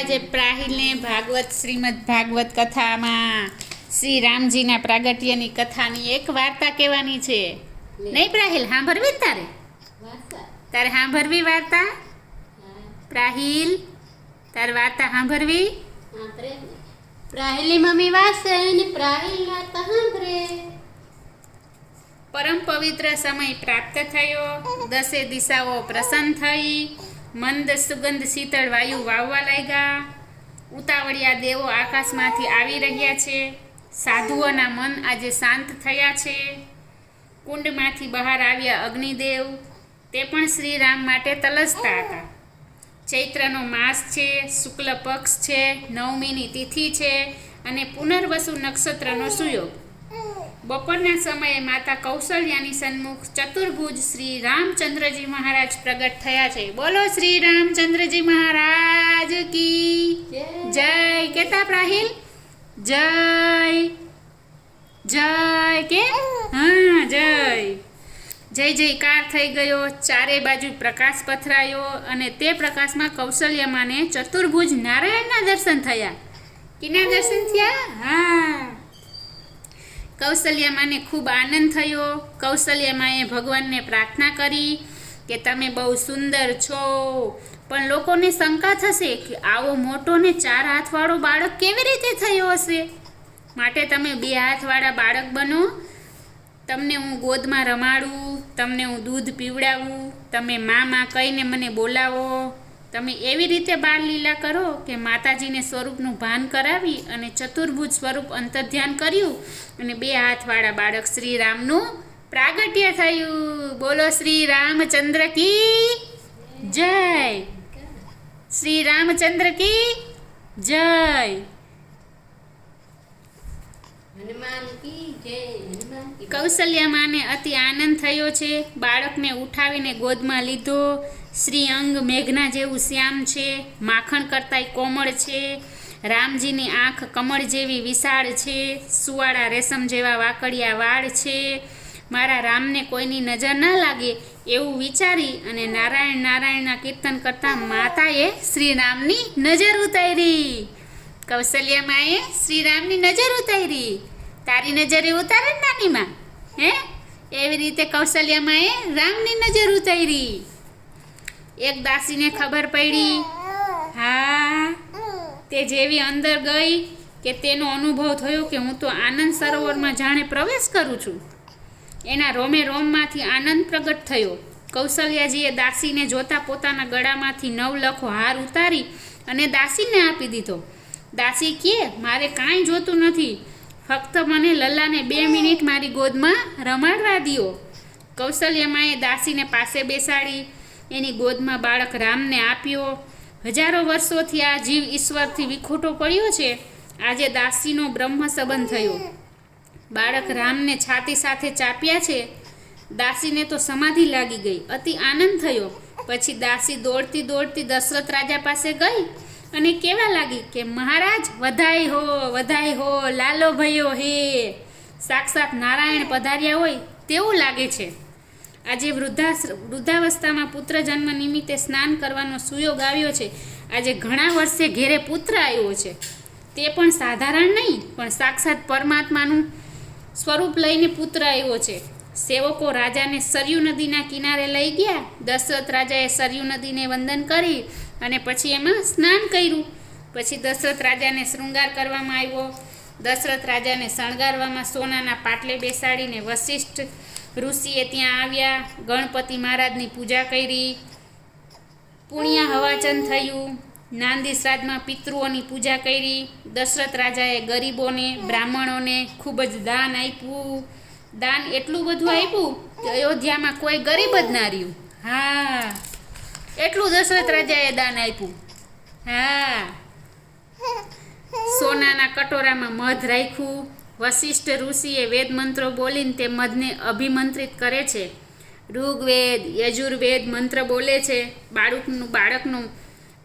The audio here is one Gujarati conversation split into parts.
આજે પ્રાહિલને ભાગવત શ્રીમદ ભાગવત કથામાં શ્રી રામજીના પ્રાગટ્યની કથાની એક વાર્તા કહેવાની છે. નહીં પ્રાહિલ, સાંભળવી ને તારે સાંભળવી વાર્તા? પ્રાહિલ, તારે વાર્તા સાંભળવી? પ્રાહિલી મમ્મી વાસે ને પ્રાહિલ વાર્તા સાંભળે. પરમ પવિત્ર સમય પ્રાપ્ત થયો. દસે દિશાઓ પ્રસન્ન થઈ. મંદ સુગંધ શીતળ વાયુ વાવવા લાગ્યા. ઉતાવળિયા દેવો આકાશમાંથી આવી રહ્યા છે. સાધુઓના મન આજે શાંત થયા છે. કુંડમાંથી બહાર આવ્યા અગ્નિદેવ. તે પણ શ્રી રામ માટે તલસતા હતા. ચૈત્રનો માસ છે, શુક્લ પક્ષ છે, નવમીની તિથિ છે અને પુનર્વસુ નક્ષત્રનો સુયોગ. બપોરના સમયે માતા કૌશલ્યાની સન્મુખ ચતુર્ભુજ શ્રી રામચંદ્રજી મહારાજ પ્રગટ થયા છે. બોલો શ્રી રામચંદ્રજી મહારાજ કી જય. કેતા પ્રાહિલ? જય જય કે હા જય. જય જયકાર થઈ ગયો. ચારે બાજુ પ્રકાશ પથરાયો અને તે પ્રકાશમાં કૌશલ્યમાને ચતુર્ભુજ નારાયણના દર્શન થયા. કિના દર્શન થયા? હા. કૌશલ્યમાને ખૂબ આનંદ થયો. કૌશલ્યમાએ ભગવાનને પ્રાર્થના કરી કે તમે બહુ સુંદર છો, પણ લોકોને શંકા થશે કે આવો મોટો ને 4 હાથવાળો બાળક કેવી રીતે થયો હશે. માટે તમે 2 હાથવાળા બાળક બનો. તમને હું ગોદમાં રમાડું, તમને હું દૂધ પીવડાવું, તમે મા કહીને મને બોલાવો. તમે એવી રીતે બાળલીલા કરો કે માતાજીને સ્વરૂપનું ભાન કરાવી અને ચતુર્ભુજ સ્વરૂપ અંતર્ધ્યાન કર્યું અને 2 હાથવાળા બાળક શ્રી રામનું પ્રાગટ્ય થયું. બોલો શ્રી રામચંદ્ર કી જય. શ્રી રામચંદ્ર કી જય. હનુમાન કી જય. કૌશલ્યમાને અતિ આનંદ થયો છે. બાળકને ઉઠાવીને ગોદમાં લીધો. શ્રી અંગ મેઘના જેવું શ્યામ છે, માખણ કરતાંય કોમળ છે. રામજીની આંખ કમળ જેવી વિશાળ છે. સુવાળા રેશમ જેવા વાકડિયા વાળ છે. મારા રામને કોઈની નજર ન લાગે એવું વિચારી અને નારાયણ નારાયણના કીર્તન કરતા માતાએ શ્રી રામની નજર ઉતારી. કૌશલ્યમાએ શ્રી રામની નજર ઉતારી. તારી નજરે ઉતારે નાનીમાં? હે? એવી રીતે કૌશલ્યમાએ રામની નજર ઉતારી. એક દાસીને ખબર પડી. હા, તે જેવી અંદર ગઈ કે તેનો અનુભવ થયો કે હું તો આનંદ સરોવરમાં જાણે પ્રવેશ કરું છું. એના રોમે રોમમાંથી આનંદ પ્રગટ થયો. કૌશલ્યાજીએ દાસીને જોતા પોતાના ગળામાંથી 9 લખો હાર ઉતારી અને દાસીને આપી દીધો. દાસી કહે, મારે કાંઈ જોતું નથી, ફક્ત મને લલ્લાને 2 મિનિટ મારી ગોદમાં રમાડવા દ્યો. કૌશલ્યમાએ દાસીને પાસે બેસાડી એની ગોદમાં બાળક રામને આપ્યો. હજારો વર્ષોથી આ જીવ ઈશ્વરથી વિખૂટો પડ્યો છે. આજે દાસીનો બ્રહ્મ સંબંધ થયો. બાળક રામને છાતી સાથે ચાપ્યા છે. દાસીને તો સમાધિ લાગી ગઈ. અતિ આનંદ થયો. પછી દાસી દોડતી દોડતી દશરથ રાજા પાસે ગઈ અને કહેવા લાગી કે મહારાજ વધાઈ હો, લાલો ભયો હે. સાક્ષાત નારાયણ પધાર્યા હોય તેવું લાગે છે. આજે વૃદ્ધાવસ્થામાં પુત્ર જન્મ નિમિત્તે સ્નાન કરવાનો સુયોગ આવ્યો છે. આજે ઘણા વર્ષે ઘેરે પુત્ર આવ્યો છે. તે પણ સાધારણ નહીં, પણ સાક્ષાત પરમાત્માનું સ્વરૂપ લઈને પુત્ર આવ્યો છે. સેવકો રાજાને સરયુ નદીના કિનારે લઈ ગયા. દશરથ રાજાએ સરયુ નદીને વંદન કરી અને પછી એમાં સ્નાન કર્યું. પછી દશરથ રાજાને શૃંગાર કરવામાં આવ્યો. દશરથ રાજાને શણગારવામાં સોનાના પાટલે બેસાડીને વશિષ્ઠ ઋષિએ ત્યાં આવ્યા. ગણપતિ મહારાજની પૂજા કરી. પુણ્યા હવાચન થયું. નાંદી શ્રાદ્ધમાં પિતૃઓની પૂજા કરી. દશરથ રાજાએ ગરીબોને, બ્રાહ્મણોને ખૂબ જ દાન આપ્યું. દાન એટલું બધું આપ્યું કે અયોધ્યામાં કોઈ ગરીબ જ ના રહ્યું. હા, એટલું દશરથ રાજાએ દાન આપ્યું. હા, સોનાના કટોરામાં મધ રાખ્યું. વશિષ્ઠ ઋષિએ વેદ મંત્રો બોલીને તે મધને અભિમંત્રિત કરે છે. ઋગ્વેદ, યજુર્વેદ મંત્ર બોલે છે. બાળકનું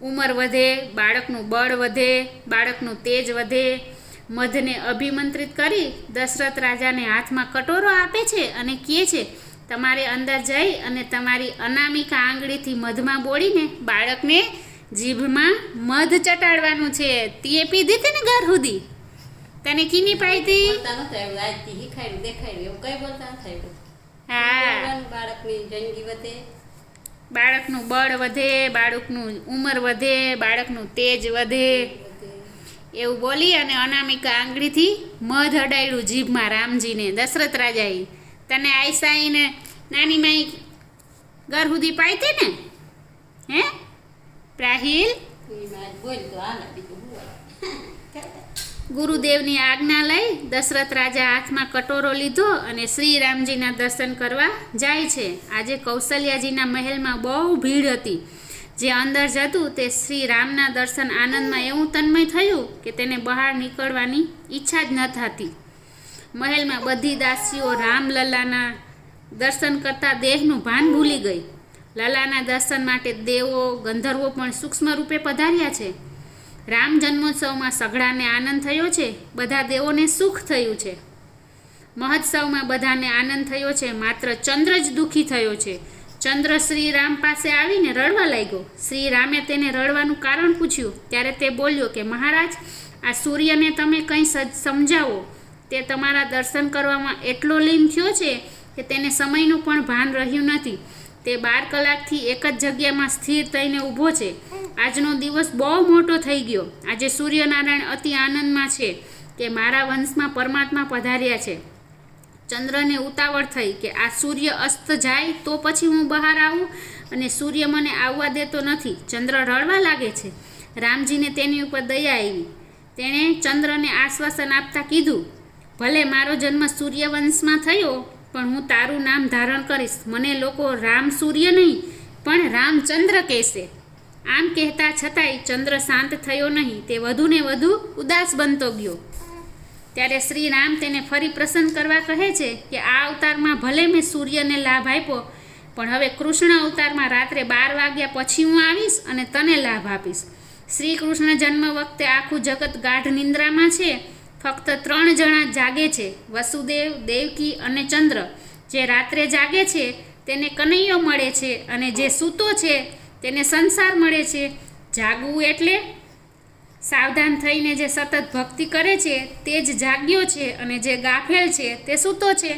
ઉંમર વધે, બાળકનું બળ વધે, બાળકનું તેજ વધે. મધને અભિમંત્રિત કરી દશરથ રાજાને હાથમાં કટોરો આપે છે અને કહે છે, તમારે અંદર જઈ અને તમારી અનામિકા આંગળીથી મધમાં બોળીને બાળકને જીભમાં મધ ચટાડવાનું છે. તે પીધી હતી ને ઘર સુધી તને કીની પાઈ હતી? બોલતા નહોતા એવું આજથી શીખાડ્યું દેખાડ્યું એવું કઈ બોલતા નથી આવ્યું. હા, બોલવાનું બાળકની જિંદગી વધે. બાળકનું બળ વધે, બાળકનું ઉંમર વધે, બાળકનું તેજ વધે એવું બોલી અને અનામિકા આંગળીથી મધ અડાડ્યું જીભમાં રામજીને દશરથ રાજાએ. તને આઈસાઈને નાની માઈ ઘર સુધી પાઈતી ને હે પ્રાહિલ? એમાં આજ બોલ તો હાલે બીજું શું હોય. ગુરુદેવની આજ્ઞા લઈ દશરથ રાજા હાથમાં કટોરો લીધો અને શ્રી રામજીના દર્શન કરવા જાય છે. આજે કૌશલ્યાજીના મહેલમાં બહુ ભીડ હતી. જે અંદર જતું તે શ્રી રામના દર્શન આનંદમાં એવું તન્મય થયું કે તેને બહાર નીકળવાની ઈચ્છા જ ન થતી. મહેલમાં બધી દાસીઓ રામલલ્લાના દર્શન કરતાં દેહનું ભાન ભૂલી ગઈ. લલાના દર્શન માટે દેવો ગંધર્વો પણ સૂક્ષ્મ રૂપે પધાર્યા છે. રામ જન્મોત્સવમાં સઘળાને આનંદ થયો છે. બધા દેવોને સુખ થયું છે. મહોત્સવમાં બધાને આનંદ થયો છે. માત્ર ચંદ્ર જ દુઃખી થયો છે. ચંદ્ર શ્રી રામ પાસે આવીને રડવા લાગ્યો. શ્રી રામે તેને રડવાનું કારણ પૂછ્યું ત્યારે તે બોલ્યો કે મહારાજ, આ સૂર્યને તમે કંઈ સમજાવો. તે તમારા દર્શન કરવામાં એટલો લીન થયો છે કે તેને સમયનું પણ ભાન રહ્યું નથી. તે 12 કલાકથી એક જ જગ્યામાં સ્થિર થઈને ઊભો છે. આજનો દિવસ બહુ મોટો થઈ ગયો. આજે સૂર્યનારાયણ અતિ આનંદમાં છે કે મારા વંશમાં પરમાત્મા પધાર્યા છે. ચંદ્રને ઉતાવળ થઈ કે આ સૂર્ય અસ્ત જાય તો પછી હું બહાર આવું, અને સૂર્ય મને આવવા દેતો નથી. ચંદ્ર રડવા લાગે છે. રામજીને તેની ઉપર દયા આવી. તેણે ચંદ્રને આશ્વાસન આપતા કીધું, ભલે મારો જન્મ સૂર્યવંશમાં થયો, પણ હું તારું નામ ધારણ કરીશ. મને લોકો રામ સૂર્ય નહીં પણ રામચંદ્ર કહેશે. આમ કહેતા છતાંય ચંદ્ર શાંત થયો નહીં. તે વધુને વધુ ઉદાસ બનતો ગયો. ત્યારે શ્રી રામ તેને ફરી પ્રસન્ન કરવા કહે છે કે આ અવતારમાં ભલે મેં સૂર્યને લાભ આપ્યો, પણ હવે કૃષ્ણ અવતારમાં રાત્રે 12 વાગ્યા પછી હું આવીશ અને તને લાભ આપીશ. શ્રી કૃષ્ણ જન્મ વખતે આખું જગત ગાઢ નિંદ્રામાં છે. ફક્ત 3 જણા જાગે છે, વસુદેવ, દેવકી અને ચંદ્ર. જે રાત્રે જાગે છે તેને કનૈયો મળે છે, અને જે સૂતો છે તેને સંસાર મળે છે. જાગવું એટલે સાવધાન થઈને જે સતત ભક્તિ કરે છે તે જ જાગ્યો છે, અને જે ગાફેલ છે તે સૂતો છે.